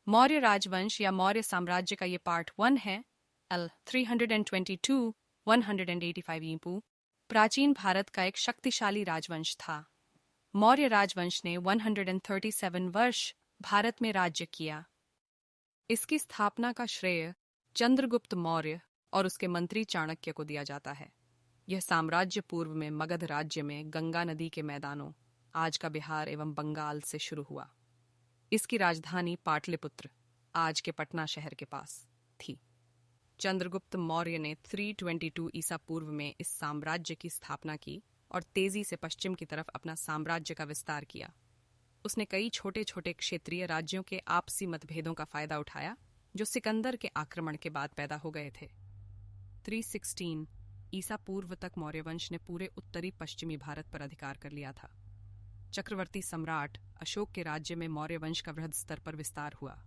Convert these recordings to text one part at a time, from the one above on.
मौर्य राजवंश या मौर्य साम्राज्य का ये पार्ट 1 है। L 322 185 ईपू प्राचीन भारत का एक शक्तिशाली राजवंश था। मौर्य राजवंश ने 137 वर्ष भारत में राज्य किया। इसकी स्थापना का श्रेय चंद्रगुप्त मौर्य और उसके मंत्री चाणक्य को दिया जाता है। यह साम्राज्य पूर्व में मगध राज्य में गंगा नदी के मैदानों, आज का बिहार एवं बंगाल से शुरू हुआ। इसकी राजधानी पाटलिपुत्र, आज के पटना शहर के पास थी। चंद्रगुप्त मौर्य ने 322 ईसा पूर्व में इस साम्राज्य की स्थापना की और तेजी से पश्चिम की तरफ अपना साम्राज्य का विस्तार किया। उसने कई छोटे छोटे क्षेत्रीय राज्यों के आपसी मतभेदों का फायदा उठाया, जो सिकंदर के आक्रमण के बाद पैदा हो गए थे। 316 ईसा पूर्व तक मौर्य वंश ने पूरे उत्तरी पश्चिमी भारत पर अधिकार कर लिया था। चक्रवर्ती सम्राट अशोक के राज्य में मौर्य वंश का वृहद स्तर पर विस्तार हुआ।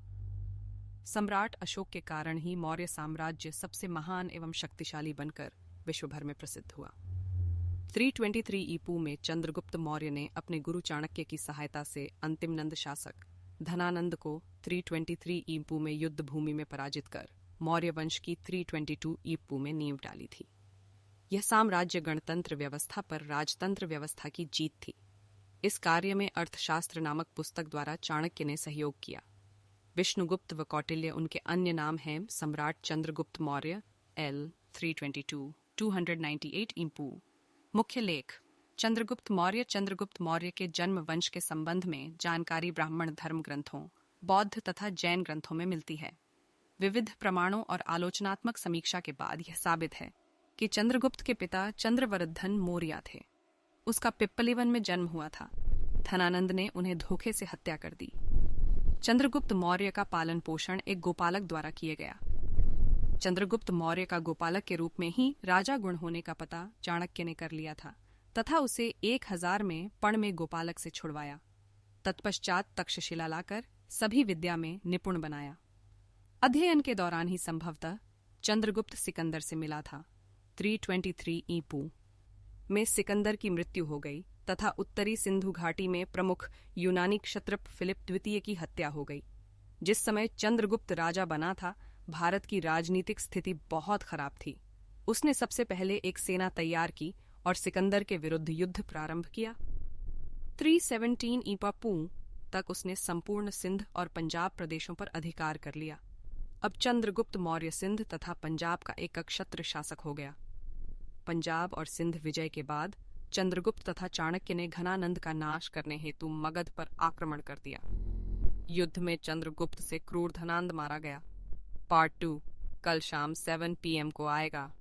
सम्राट अशोक के कारण ही मौर्य साम्राज्य सबसे महान एवं शक्तिशाली बनकर विश्व भर में प्रसिद्ध हुआ। 323 ईपू में चंद्रगुप्त मौर्य ने अपने गुरु चाणक्य की सहायता से अंतिम नंद शासक धनानंद को 323 ईपू में युद्ध भूमि में पराजित कर मौर्य वंश की 322 ईपू में नींव डाली थी। यह साम्राज्य गणतंत्र व्यवस्था पर राजतंत्र व्यवस्था की जीत थी। इस कार्य में अर्थशास्त्र नामक पुस्तक द्वारा चाणक्य ने सहयोग किया। विष्णुगुप्त व कौटिल्य उनके अन्य नाम हैं। सम्राट चंद्रगुप्त मौर्य L 322 298 ईपू। मुख्य लेख। चंद्रगुप्त मौर्य के जन्म वंश के संबंध में जानकारी ब्राह्मण धर्म ग्रंथों, बौद्ध तथा जैन ग्रंथों में मिलती है। विविध प्रमाणों और आलोचनात्मक समीक्षा के बाद यह साबित है कि चंद्रगुप्त के पिता चंद्रवरधन मौर्य थे। उसका पिप्पलीवन में जन्म हुआ था। धनानंद ने उन्हें धोखे से हत्या कर दी। चंद्रगुप्त मौर्य का पालन पोषण एक गोपालक द्वारा किया गया। चंद्रगुप्त मौर्य का गोपालक के रूप में ही राजा गुण होने का पता चाणक्य ने कर लिया था तथा उसे 1000 में पण में गोपालक से छुड़वाया। तत्पश्चात तक्षशिला लाकर सभी विद्या में निपुण बनाया। अध्ययन के दौरान ही संभवतः चंद्रगुप्त सिकंदर से मिला था। 323 ईपू में सिकंदर की मृत्यु हो गई तथा उत्तरी सिंधु घाटी में प्रमुख यूनानी क्षत्रप फिलिप द्वितीय की हत्या हो गई। जिस समय चंद्रगुप्त राजा बना था, भारत की राजनीतिक स्थिति बहुत खराब थी। उसने सबसे पहले एक सेना तैयार की और सिकंदर के विरुद्ध युद्ध प्रारंभ किया। 317 ईपू तक उसने संपूर्ण सिंध और पंजाब प्रदेशों पर अधिकार कर लिया। अब चंद्रगुप्त मौर्य सिंध तथा पंजाब का एक क्षत्र शासक हो गया। पंजाब और सिंध विजय के बाद चंद्रगुप्त तथा चाणक्य ने घनानंद का नाश करने हेतु मगध पर आक्रमण कर दिया। युद्ध में चंद्रगुप्त से क्रूर धनानंद मारा गया। पार्ट 2 कल शाम 7 PM को आएगा।